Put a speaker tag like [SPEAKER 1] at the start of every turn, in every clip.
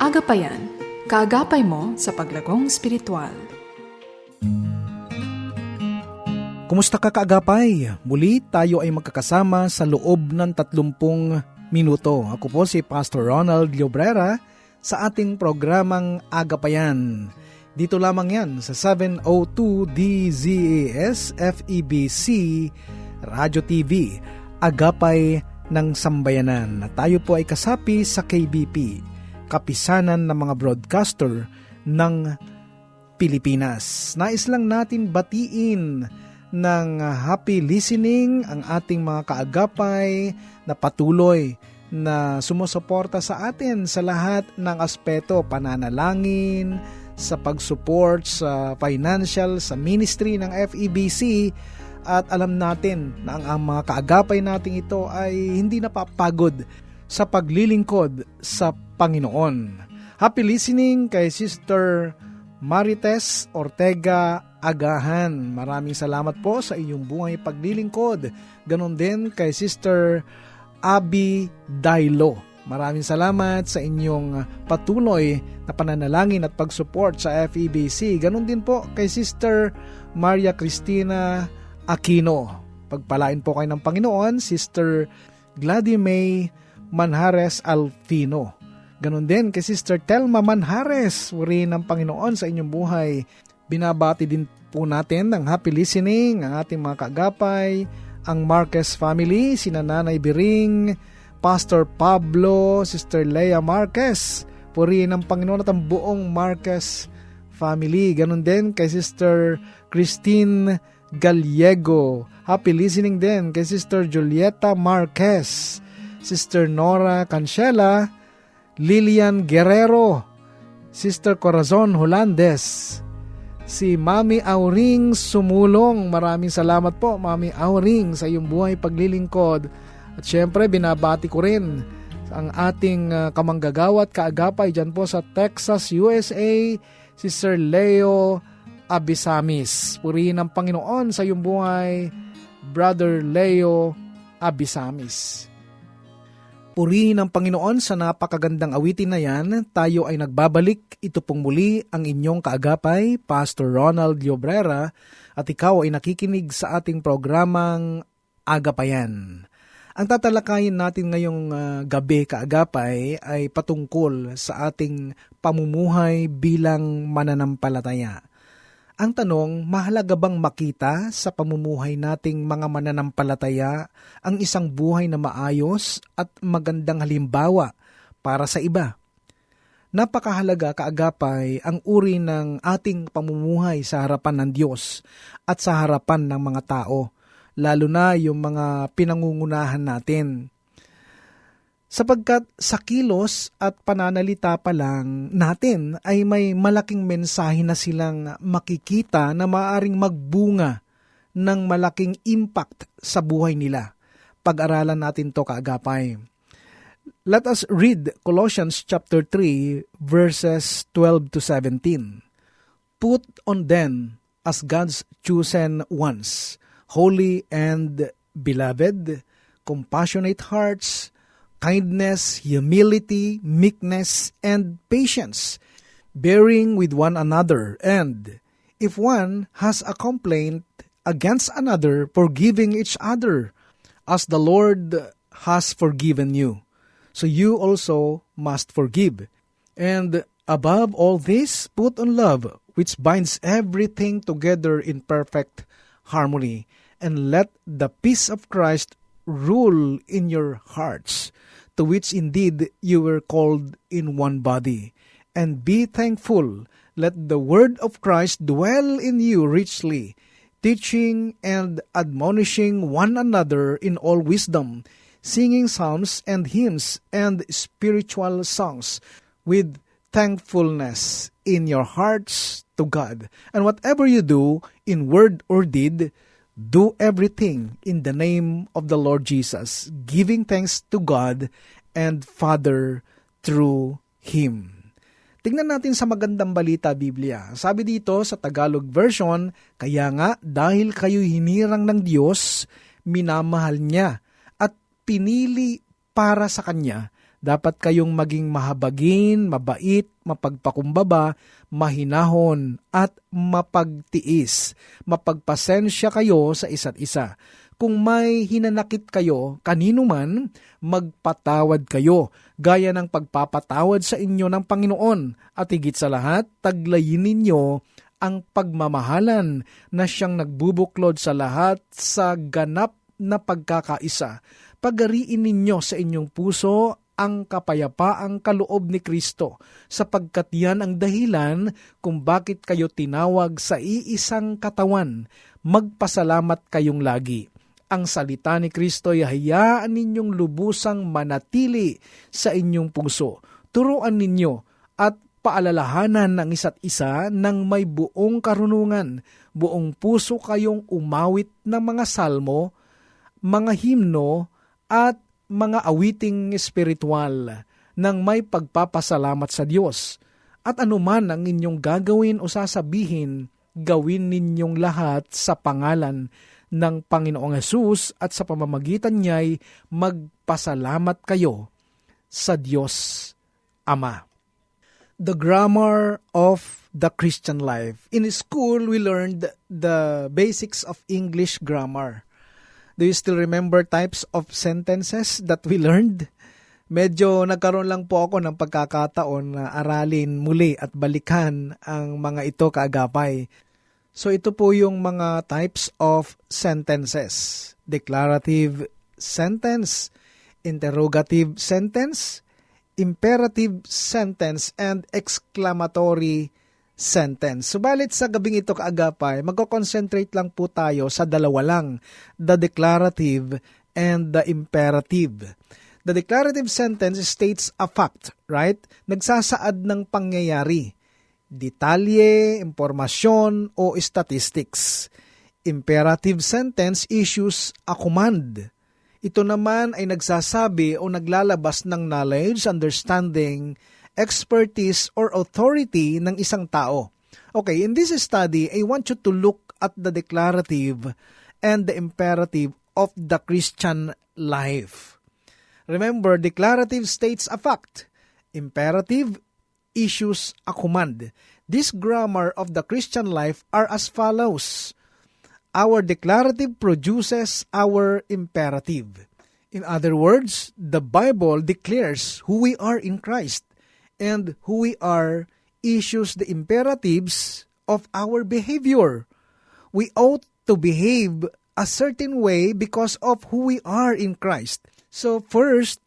[SPEAKER 1] Agapayan, kaagapay mo sa paglagong spiritual.
[SPEAKER 2] Kumusta ka kaagapay? Muli tayo ay magkakasama sa loob ng 30 minuto. Ako po si Pastor Ronald Llobrera sa ating programang Agapayan. Dito lamang yan sa 702 DZAS FEBC Radio TV, Agapay ng Sambayanan. Tayo po ay kasapi sa KBP, Kapisanan ng mga Broadcaster ng Pilipinas. Nais lang natin batiin ng happy listening ang ating mga kaagapay na patuloy na sumusuporta sa atin sa lahat ng aspeto, pananalangin, sa pag-support sa financial, sa ministry ng FEBC. At alam natin na ang mga kaagapay nating ito ay hindi napapagod sa paglilingkod sa Panginoon. Happy listening kay Sister Marites Ortega Agahan. Maraming salamat po sa inyong buhay paglilingkod. Ganon din kay Sister Abby Dailo. Maraming salamat sa inyong patuloy na pananalangin at pag-support sa FEBC. Ganon din po kay Sister Maria Cristina Aquino. Pagpalain po kayo ng Panginoon, Sister Gladys May Manjares Alfino. Ganon din kay Sister Telma Manjares. Uri ng Panginoon sa inyong buhay. Binabati din po natin ng happy listening ang ating mga kaagapay, ang Marquez family, sina Nanay Biring, Pastor Pablo, Sister Lea Marquez. Puri ng Panginoon at ang buong Marquez family. Ganon din kay Sister Christine Gallego. Happy listening din kay Sister Julieta Marquez, Sister Nora Cancela, Lilian Guerrero, Sister Corazon Holandes, si Mami Auring Sumulong. Maraming salamat po, Mami Auring, sa iyong buhay paglilingkod. At syempre, binabati ko rin ang ating kamanggagawa at kaagapay dyan po sa Texas, USA, si Sir Leo Abisamis. Purihin ng Panginoon sa iyong buhay, Brother Leo Abisamis. Purihin ng Panginoon sa napakagandang awitin na yan. Tayo ay nagbabalik. Ito pong muli ang inyong kaagapay, Pastor Ronald Llobrera, at ikaw ay nakikinig sa ating programang Agapayan. Ang tatalakayin natin ngayong gabi, kaagapay, ay patungkol sa ating pamumuhay bilang mananampalataya. Ang tanong, mahalaga bang makita sa pamumuhay nating mga mananampalataya ang isang buhay na maayos at magandang halimbawa para sa iba? Napakahalaga, kaagapay, ang uri ng ating pamumuhay sa harapan ng Diyos at sa harapan ng mga tao, lalo na yung mga pinangungunahan natin. Sapagkat sa kilos at pananalita pa lang natin ay may malaking mensahe na silang makikita na maaaring magbunga ng malaking impact sa buhay nila. Pag-aralan natin to, kaagapay. Let us read Colossians chapter 3 verses 12 to 17. Put on then as God's chosen ones, holy and beloved, compassionate hearts, kindness, humility, meekness, and patience, bearing with one another, and if one has a complaint against another, forgiving each other, as the Lord has forgiven you. So you also must forgive. And above all this, put on love, which binds everything together in perfect harmony, and let the peace of Christ rule in your hearts, to which indeed you were called in one body. And be thankful. Let the word of Christ dwell in you richly, teaching and admonishing one another in all wisdom, singing psalms and hymns and spiritual songs with thankfulness in your hearts to God. And whatever you do in word or deed, do everything in the name of the Lord Jesus, giving thanks to God and Father through Him. Tingnan natin sa magandang balita, Biblia. Sabi dito sa Tagalog version, kaya nga dahil kayo hinirang ng Diyos, minamahal niya at pinili para sa Kanya Dapat kayong maging mahabagin, mabait, mapagpakumbaba, mahinahon, at mapagtiis. Mapagpasensya kayo sa isa't isa. Kung may hinanakit kayo, kanino man, magpatawad kayo, gaya ng pagpapatawad sa inyo ng Panginoon. At higit sa lahat, taglayin ninyo ang pagmamahalan na siyang nagbubuklod sa lahat sa ganap na pagkakaisa. Pagariin ninyo sa inyong puso ang kapayapaang kaloob ni Kristo, sapagkat yan ang dahilan kung bakit kayo tinawag sa iisang katawan. Magpasalamat kayong lagi. Ang salita ni Kristo ay hayaan ninyong lubusang manatili sa inyong puso. Turuan ninyo at paalalahanan ng isa't isa ng may buong karunungan. Buong puso kayong umawit ng mga salmo, mga himno, at mga awiting espiritual ng may pagpapasalamat sa Diyos. At anuman ang inyong gagawin o sasabihin, gawin ninyong lahat sa pangalan ng Panginoong Hesus at sa pamamagitan niya'y magpasalamat kayo sa Diyos Ama. The grammar of the Christian life. In school, we learned the basics of English grammar. Do you still remember types of sentences that we learned? Medyo nagkaroon lang po ako ng pagkakataon na aralin muli at balikan ang mga ito kaagapay. So ito po yung mga types of sentences. Declarative sentence, interrogative sentence, imperative sentence, and exclamatory sentence. Subalit sa gabing ito kaagapay, magko-concentrate lang po tayo sa dalawa lang, the declarative and the imperative. The declarative sentence states a fact, right? Nagsasaad ng pangyayari, detalye, impormasyon, o statistics. Imperative sentence issues a command. Ito naman ay nagsasabi o naglalabas ng knowledge, understanding, expertise, or authority ng isang tao. Okay, in this study, I want you to look at the declarative and the imperative of the Christian life. Remember, declarative states a fact. Imperative issues a command. This grammar of the Christian life are as follows. Our declarative produces our imperative. In other words, the Bible declares who we are in Christ, and who we are issues the imperatives of our behavior. We ought to behave a certain way because of who we are in Christ. So first,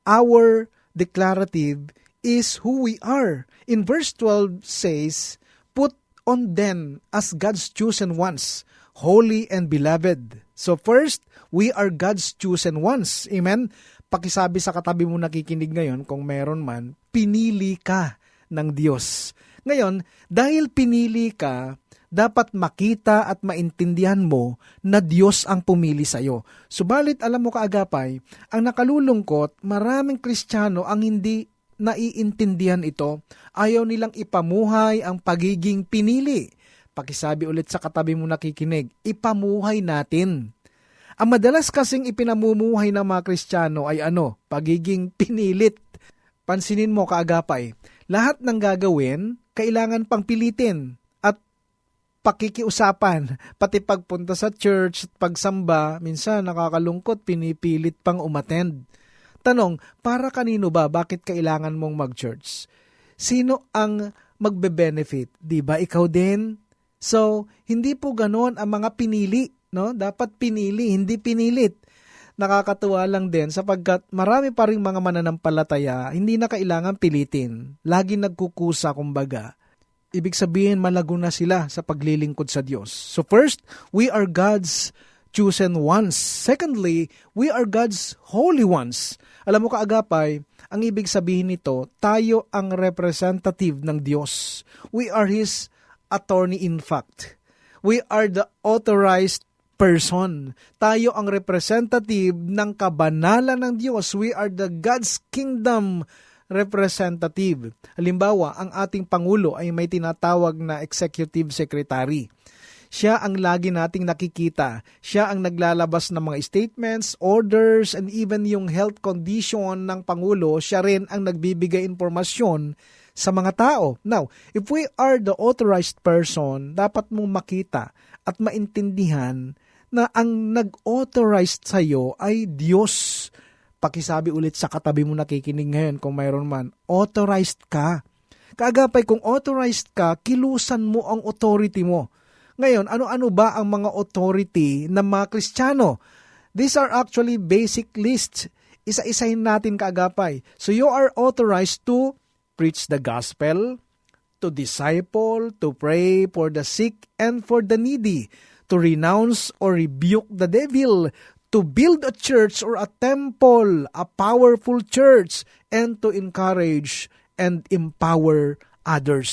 [SPEAKER 2] our declarative is who we are. In verse 12 says, "Put on them as God's chosen ones, holy and beloved." So first, we are God's chosen ones. Amen? Pakisabi sa katabi mo nakikinig ngayon, kung meron man, pinili ka ng Diyos. Ngayon, dahil pinili ka, dapat makita at maintindihan mo na Diyos ang pumili sa iyo. Subalit, alam mo kaagapay, ang nakalulungkot, maraming Kristiyano ang hindi naiintindihan ito. Ayaw nilang ipamuhay ang pagiging pinili. Pakisabi ulit sa katabi mo nakikinig, ipamuhay natin. Ang madalas kasing ipinamumuhay ng mga Kristiyano ay pagiging pinilit. Pansinin mo kaagapay, lahat ng gagawin, kailangan pang pilitin at pakikiusapan. Pati pagpunta sa church at pagsamba, minsan nakakalungkot, pinipilit pang umattend. Tanong, para kanino ba? Bakit kailangan mong mag-church? Sino ang magbe-benefit? Di ba ikaw din? So, hindi po ganon ang mga pinili. No? Dapat pinili, hindi pinilit. Nakakatuwa lang din sapagkat marami pa ring mga mananampalataya, hindi na kailangan pilitin. Lagi nagkukusa kumbaga. Ibig sabihin malago na sila sa paglilingkod sa Diyos. So first, we are God's chosen ones. Secondly, we are God's holy ones. Alam mo kaagapay, ang ibig sabihin nito, tayo ang representative ng Diyos. We are His attorney in fact. We are the authorized person. Tayo ang representative ng kabanalan ng Diyos. We are the God's kingdom representative. Halimbawa, ang ating Pangulo ay may tinatawag na executive secretary. Siya ang lagi nating nakikita. Siya ang naglalabas ng mga statements, orders, and even yung health condition ng Pangulo. Siya rin ang nagbibigay impormasyon sa mga tao. Now, if we are the authorized person, dapat mong makita at maintindihan na ang nag-authorize sa iyo ay Diyos. Pakisabi ulit sa katabi mo nakikinig ngayon kung mayroon man, authorized ka. Kaagapay, kung authorized ka, kilusan mo ang authority mo. Ngayon, ano-ano ba ang mga authority ng mga Kristiyano? These are actually basic lists. Isa-isahin natin kaagapay. So you are authorized to preach the gospel, to disciple, to pray for the sick and for the needy, to renounce or rebuke the devil, to build a church or a temple, a powerful church, and to encourage and empower others.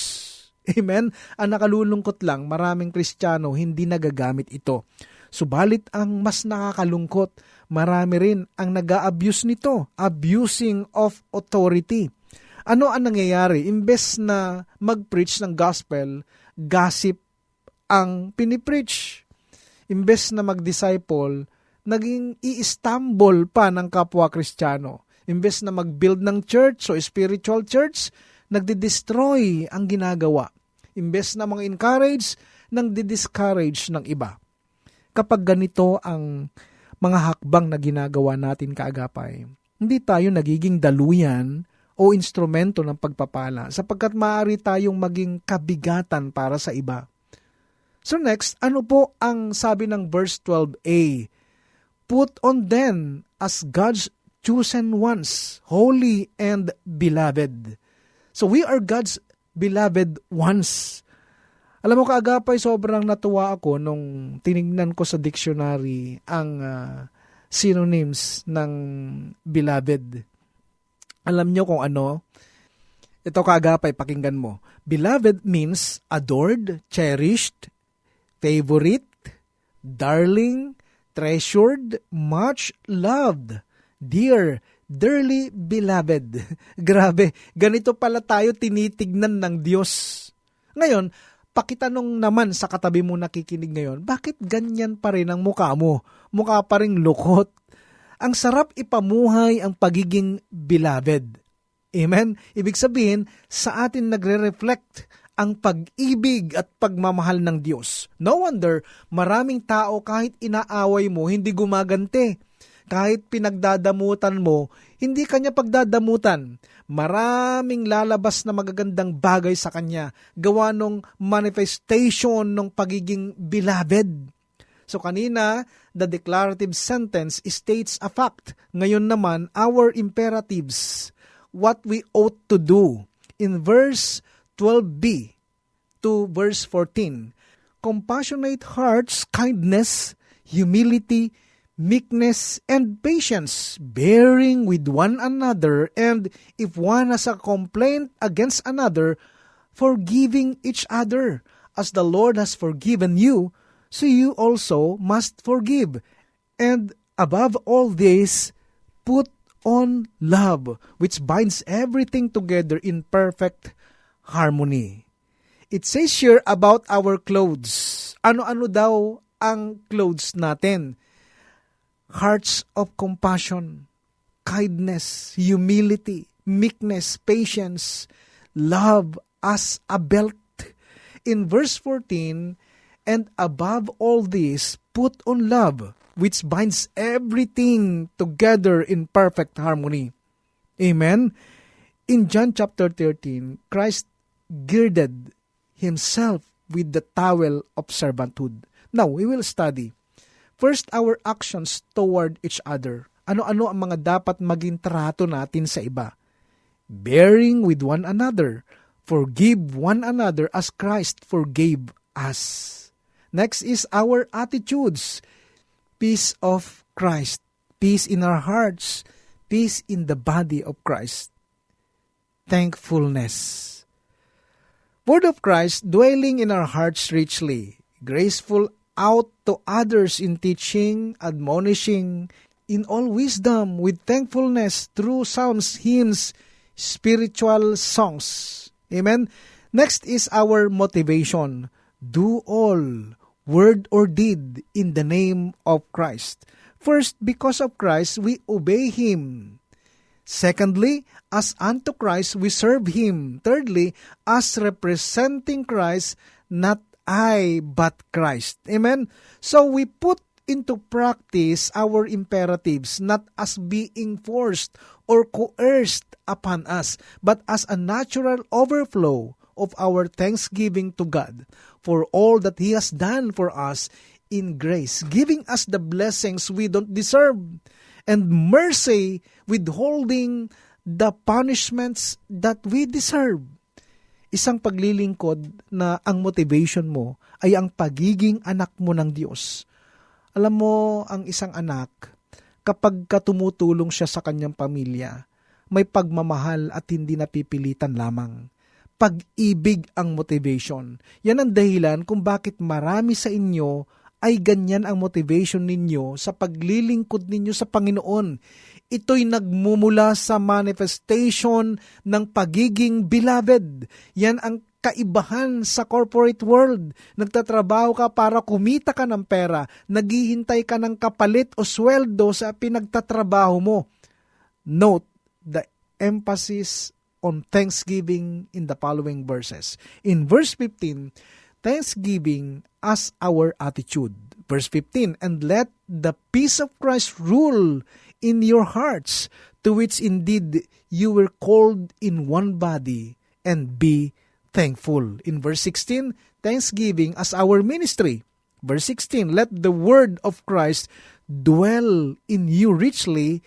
[SPEAKER 2] Amen? Ang nakalulungkot lang, maraming Kristiyano hindi nagagamit ito. Subalit ang mas nakakalungkot, marami rin ang nag-a-abuse nito, abusing of authority. Ano ang nangyayari? Imbes na mag-preach ng gospel, gossip ang pinipreach. Imbes na mag-disciple, naging i-stumble pa ng kapwa Kristiyano. Imbes na mag-build ng church o spiritual church, nagdi-destroy ang ginagawa. Imbes na mga encourage, nagdi-discourage ng iba. Kapag ganito ang mga hakbang na ginagawa natin kaagapay, hindi tayo nagiging daluyan o instrumento ng pagpapala sapagkat maaari tayong maging kabigatan para sa iba. So next, ano po ang sabi ng verse 12a? Put on then as God's chosen ones, holy and beloved. So we are God's beloved ones. Alam mo kaagapay, sobrang natuwa ako nung tinignan ko sa dictionary ang synonyms ng beloved. Alam nyo kung ano? Ito kaagapay, pakinggan mo. Beloved means adored, cherished, favorite, darling, treasured, much loved, dear, dearly beloved. Grabe, ganito pala tayo tinitignan ng Diyos. Ngayon, pakitanong naman sa katabi mo nakikinig ngayon, bakit ganyan pa rin ang mukha mo? Mukha pa rin lukot. Ang sarap ipamuhay ang pagiging beloved. Amen? Ibig sabihin, sa atin nagre-reflect ang pag-ibig at pagmamahal ng Diyos. No wonder, maraming tao kahit inaaway mo, hindi gumaganti. Kahit pinagdadamutan mo, hindi kanya pagdadamutan. Maraming lalabas na magagandang bagay sa kanya, gawa ng manifestation ng pagiging beloved. So kanina, the declarative sentence states a fact. Ngayon naman, our imperatives, what we ought to do. In verse 12b to verse 14, compassionate hearts, kindness, humility, meekness, and patience, bearing with one another, and if one has a complaint against another, forgiving each other, as the Lord has forgiven you, so you also must forgive. And above all this, put on love, which binds everything together in perfect harmony. It says here about our clothes. Ano-ano daw ang clothes natin? Hearts of compassion, kindness, humility, meekness, patience, love as a belt. In verse 14, and above all this, put on love, which binds everything together in perfect harmony. Amen? In John chapter 13, Christ girded himself with the towel of servanthood. Now, we will study. First, our actions toward each other. Ano-ano ang mga dapat maging trato natin sa iba? Bearing with one another. Forgive one another as Christ forgave us. Next is our attitudes. Peace of Christ. Peace in our hearts. Peace in the body of Christ. Thankfulness. Word of Christ dwelling in our hearts richly. Graceful out to others in teaching, admonishing, in all wisdom, with thankfulness, through psalms, hymns, spiritual songs. Amen? Next is our motivation. Do all word or deed in the name of Christ. First, because of Christ, we obey Him. Secondly, as unto Christ, we serve Him. Thirdly, as representing Christ, not I, but Christ. Amen? So we put into practice our imperatives, not as being forced or coerced upon us, but as a natural overflow of our thanksgiving to God for all that He has done for us in grace, giving us the blessings we don't deserve, and mercy withholding the punishments that we deserve. Isang paglilingkod na ang motivation mo ay ang pagiging anak mo ng Diyos. Alam mo, ang isang anak, kapag tumutulong siya sa kanyang pamilya, may pagmamahal at hindi napipilitan lamang. Pag-ibig ang motivation. Yan ang dahilan kung bakit marami sa inyo ay ganyan ang motivation ninyo sa paglilingkod ninyo sa Panginoon. Ito'y nagmumula sa manifestation ng pagiging beloved. Yan ang kaibahan sa corporate world. Nagtatrabaho ka para kumita ka ng pera. Naghihintay ka ng kapalit o sweldo sa pinagtatrabaho mo. Note the emphasis on thanksgiving in the following verses. In verse 15, thanksgiving as our attitude. Verse 15, and let the peace of Christ rule in your hearts, to which indeed you were called in one body, and be thankful. In verse 16, thanksgiving as our ministry. Verse 16, let the word of Christ dwell in you richly,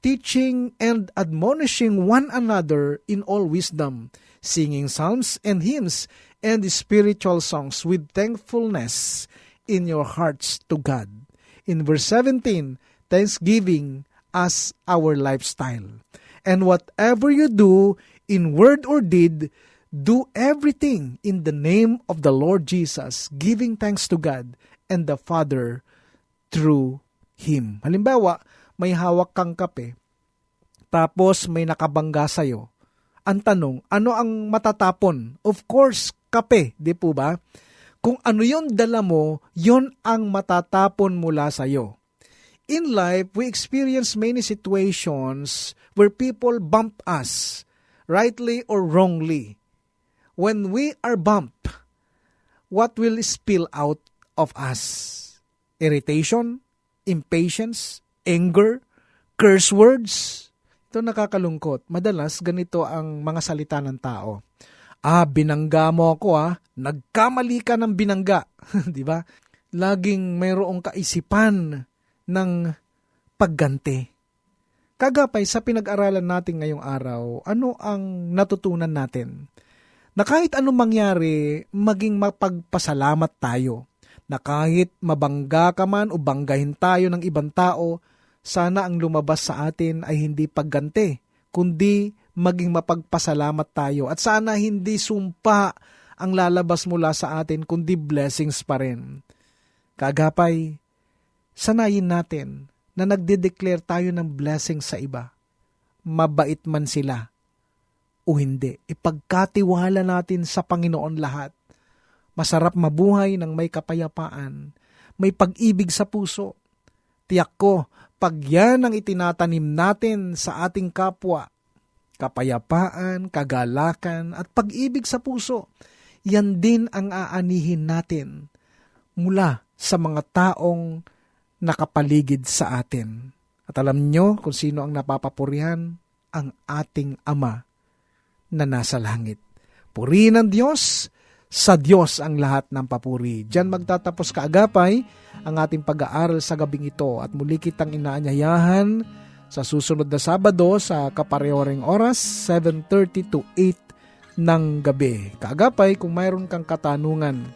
[SPEAKER 2] teaching and admonishing one another in all wisdom, singing psalms and hymns and spiritual songs with thankfulness in your hearts to God. In verse 17, thanksgiving as our lifestyle. And whatever you do in word or deed, do everything in the name of the Lord Jesus, giving thanks to God and the Father through Him. Halimbawa, may hawak kang kape, tapos may nakabangga sa'yo. Ang tanong, ano ang matatapon? Of course, kape, di po ba? Kung ano yon dala mo, yon ang matatapon mula sa'yo. In life, we experience many situations where people bump us, rightly or wrongly. When we are bumped, what will spill out of us? Irritation, impatience, anger, curse words. Ito nakakalungkot. Madalas ganito ang mga salita ng tao. Binangga mo ako Nagkamali ka ng binangga. Di ba? Laging mayroong kaisipan ng pagganti. Kagapay sa pinag-aralan natin ngayong araw, ano ang natutunan natin? Na kahit anong mangyari, maging mapagpasalamat tayo. Na kahit mabangga ka man o banggahin tayo ng ibang tao, sana ang lumabas sa atin ay hindi pagganti, kundi maging mapagpasalamat tayo. At sana hindi sumpa ang lalabas mula sa atin, kundi blessings pa rin. Kagapay, sanayin natin na nagde-declare tayo ng blessings sa iba. Mabait man sila o hindi. Ipagkatiwala natin sa Panginoon lahat. Masarap mabuhay ng may kapayapaan, may pag-ibig sa puso. Tiyak ko, pag yan ang itinatanim natin sa ating kapwa, kapayapaan, kagalakan, at pag-ibig sa puso, yan din ang aanihin natin mula sa mga taong nakapaligid sa atin. At alam nyo kung sino ang napapapurihan? Ang ating Ama na nasa langit. Purihin ang Diyos, sa Diyos ang lahat ng papuri. Diyan magtatapos kaagapay ang ating pag-aaral sa gabing ito at muli kitang inaanyayahan sa susunod na Sabado sa kaparehoreng oras, 7:30 to 8 ng gabi. Kaagapay, kung mayroon kang katanungan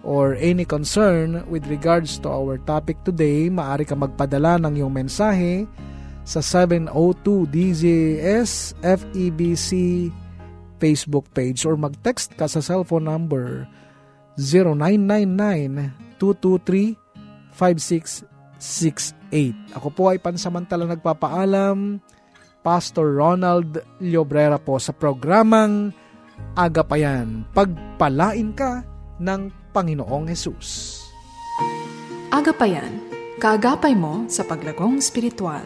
[SPEAKER 2] or any concern with regards to our topic today, maaari ka magpadala ng iyong mensahe sa 702 DZS FEBC Facebook page or mag-text ka sa cellphone number 0999-223-5668. Ako po ay pansamantala nagpapaalam, Pastor Ronald Llobrera po sa programang Agapayan. Pagpalain ka ng Panginoong Hesus.
[SPEAKER 1] Agapayan, kaagapay mo sa paglagong spiritual.